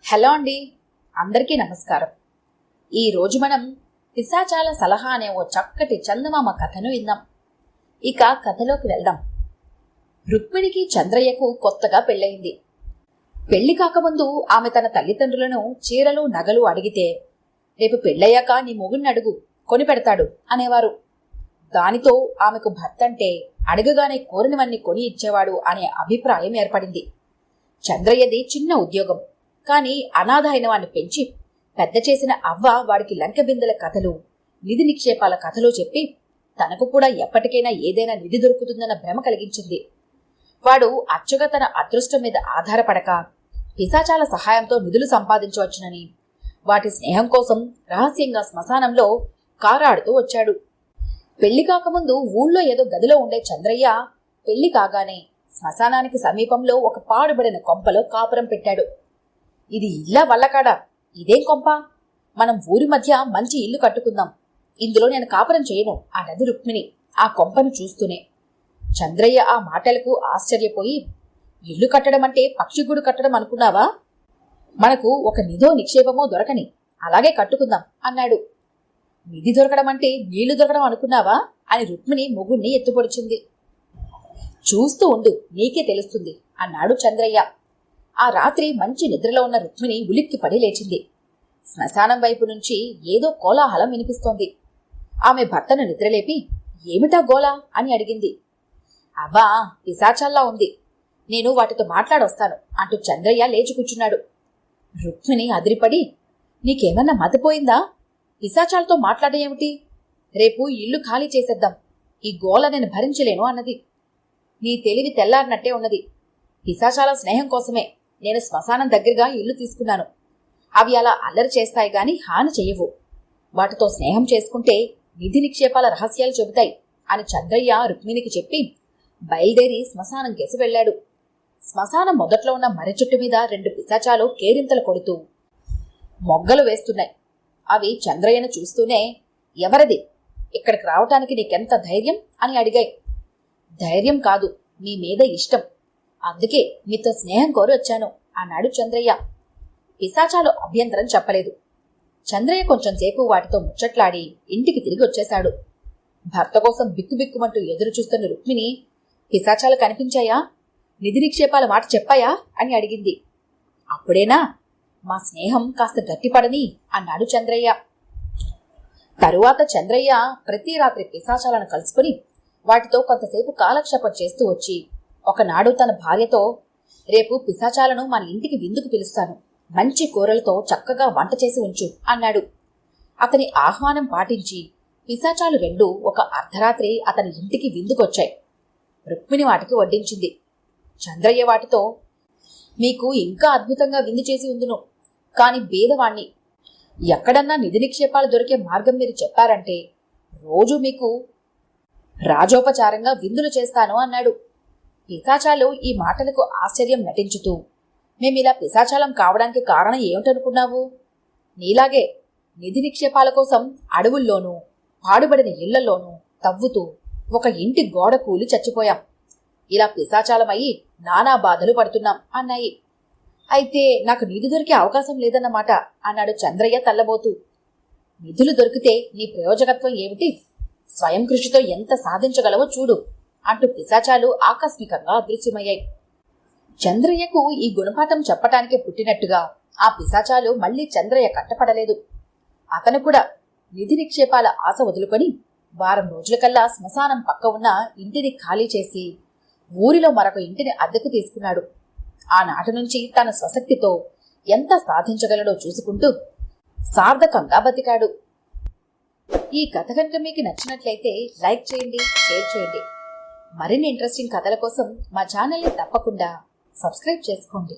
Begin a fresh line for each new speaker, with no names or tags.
Hello అండి, అందరికీ నమస్కారం. ఈరోజు మనం పిశాచాల సలహా అనే ఓ చక్కటి చందమామ కథను విందాం. ఇక కథలోకి వెళ్దాం. రుక్మిణికి చంద్రయ్యకు కొత్తగా పెళ్ళయింది. పెళ్లి కాకముందు ఆమె తన తల్లిదండ్రులను చీరలు నగలు అడిగితే, రేపు పెళ్ళయ్యాక నీ మొగుడిని అడుగు, కొని పెడతాడు అనేవారు. దానితో ఆమెకు భర్త అంటే అడగగానే కోరినవన్నీ కొని ఇచ్చేవాడు అనే అభిప్రాయం ఏర్పడింది. చంద్రయ్యది చిన్న ఉద్యోగం, కానీ అనాథ అయిన వాణ్ణి పెంచి పెద్ద చేసిన అవ్వ వాడికి లంక బిందెల కథలు, నిధి నిక్షేపాల కథలు చెప్పి తనకు కూడా ఎప్పటికైనా ఏదైనా నిధి దొరుకుతుందన్న భ్రమ కలిగించింది. వాడు అచ్చగా తన అదృష్టం మీద ఆధారపడక పిశాచాల సహాయంతో నిధులు సంపాదించవచ్చునని, వాటి స్నేహం కోసం రహస్యంగా శ్మశానంలో కారాడుతూ వచ్చాడు. పెళ్లి కాకముందు ఊళ్ళో ఏదో గదిలో ఉండే చంద్రయ్య పెళ్లి కాగానే శ్మశానానికి సమీపంలో ఒక పాడుబడిన కొంపలో కాపురం పెట్టాడు. ఇది ఇల్లా వల్లకాడా, ఇదేం కొంప, మనం ఊరి మధ్య మంచి ఇల్లు కట్టుకుందాం, ఇందులో నేను కాపురం చేయను అన్నది రుక్మిణి ఆ కొంపను చూస్తూనే. చంద్రయ్య ఆ మాటలకు ఆశ్చర్యపోయి, ఇల్లు కట్టడం అంటే పక్షిగూడు కట్టడం అనుకున్నావా? మనకు ఒక నిధో నిక్షేపమో దొరకని, అలాగే కట్టుకుందాం అన్నాడు. నిధి దొరకడం అంటే నీళ్లు దొరకడం అనుకున్నావా అని రుక్మిణి మొగుణ్ణి ఎత్తుపొడిచింది. చూస్తూ ఉండు, నీకే తెలుస్తుంది అన్నాడు చంద్రయ్య. ఆ రాత్రి మంచి నిద్రలో ఉన్న రుక్మిణి ఉలిక్కిపడి లేచింది. శ్మశానం వైపు నుంచి ఏదో కోలాహలం వినిపిస్తోంది. ఆమె భర్తను నిద్రలేపి, ఏమిటా గోలా అని అడిగింది. అవ్వా, పిశాచాల్లా ఉంది, నేను వాటితో మాట్లాడొస్తాను అంటూ చంద్రయ్య లేచి కూర్చున్నాడు. రుక్మిణి అదిరిపడి, నీకేమన్నా మతిపోయిందా? పిశాచాలతో మాట్లాడేమిటి? రేపు ఇల్లు ఖాళీ చేసేద్దాం, ఈ గోల నేను భరించలేను అన్నది. నీ తెలివి తెల్లారినట్టే ఉన్నది. పిశాచాల స్నేహం కోసమే నేను శ్మశానం దగ్గరగా ఇల్లు తీసుకున్నాను. అవి అలా అల్లరి చేస్తాయి గాని హాని చెయ్యవు. వాటితో స్నేహం చేసుకుంటే నిధి నిక్షేపాల రహస్యాలు చెబుతాయి అని చంద్రయ్య రుక్మిణికి చెప్పి బయలుదేరి శ్మశానం కేసి వెళ్లాడు. శ్మశానం మొదట్లో ఉన్న మర్రి చెట్టు మీద 2 పిశాచాలు కేరింతలు కొడుతూ మొగ్గలు వేస్తున్నాయి. అవి చంద్రయ్యను చూస్తూనే, ఎవరిది, ఇక్కడికి రావటానికి నీకెంత ధైర్యం అని అడిగాయి. ధైర్యం కాదు, మీ మీద ఇష్టం, అందుకే మీతో స్నేహం కోరి వచ్చాను అన్నాడు చంద్రయ్య. పిశాచాలు అభ్యంతరం చెప్పలేదు. చంద్రయ్య కొంచెం సేపు వాటితో ముచ్చట్లాడి ఇంటికి తిరిగి వచ్చేశాడు. భర్త కోసం బిక్కుబిక్కుమంటూ ఎదురు చూస్తున్న రుక్మిణి, పిశాచాలు కనిపించాయా, నిధి నిక్షేపాల మాట చెప్పాయా అని అడిగింది. అప్పుడేనా మా స్నేహం కాస్త గట్టిపడని అన్నాడు చంద్రయ్య. తరువాత చంద్రయ్య ప్రతి రాత్రి పిశాచాలను కలుసుకుని వాటితో కొంతసేపు కాలక్షేపం చేస్తూ వచ్చి ఒకనాడు తన భార్యతో, రేపు పిశాచాలను మన ఇంటికి విందుకు పిలుస్తాను, మంచి కూరలతో చక్కగా వంట చేసి ఉంచు అన్నాడు. అతని ఆహ్వానం పాటించి పిశాచాలు 2 ఒక అర్ధరాత్రి అతని ఇంటికి విందుకొచ్చాయి. రుక్మిణి వాటికి వడ్డించింది. చంద్రయ్య వాటితో, మీకు ఇంకా అద్భుతంగా విందు చేసి ఉందును, కాని బీదవాణ్ణి, ఎక్కడన్నా నిధి నిక్షేపాలు దొరికే మార్గం మీరు చెప్పారంటే రోజు మీకు రాజోపచారంగా విందులు చేస్తాను అన్నాడు. పిశాచాలు ఈ మాటలకు ఆశ్చర్యం నటించుతూ, మేమిలా పిశాచాలం కావడానికి కారణం ఏమిటనుకున్నావు? నీలాగే నిధి నిక్షేపాల కోసం అడవుల్లోనూ పాడుబడిన ఇళ్లలోనూ తవ్వుతూ ఒక ఇంటి గోడ కూలి చచ్చిపోయాం. ఇలా పిశాచాలమయ్యి నానా బాధలు పడుతున్నాం అన్నాయి. అయితే నాకు నిధి దొరికే అవకాశం లేదన్నమాట అన్నాడు చంద్రయ్య తల్లబోతూ. నిధులు దొరికితే నీ ప్రయోజకత్వం ఏమిటి? స్వయం కృషితో ఎంత సాధించగలవో చూడు అంటూ పిశాచాలు ఆకస్మికంగా అదృశ్యమయ్యాయి. చంద్రయ్యకు ఈ గుణపాఠం చెప్పటానికే పుట్టినట్టుగా ఆ పిశాచాలు మళ్లీ చంద్రయ్య కట్టపడలేదు. అతను కూడా నిధి నిక్షేపాల ఆశ వదులుకొని వారం రోజులకల్లా శ్మశానం పక్క ఉన్న ఇంటిని ఖాళీ చేసి ఊరిలో మరొక ఇంటిని అద్దెకు తీసుకున్నాడు. ఆనాటి నుంచి తన స్వశక్తితో ఎంత సాధించగలడో చూసుకుంటూ సార్థకంగా బతికాడు. ఈ కథ కనుక మీకు నచ్చినట్లయితే లైక్ చేయండి, షేర్ చేయండి. మరిన్ని ఇంట్రెస్టింగ్ కథల కోసం మా ఛానల్ని తప్పకుండా సబ్స్క్రైబ్ చేసుకోండి.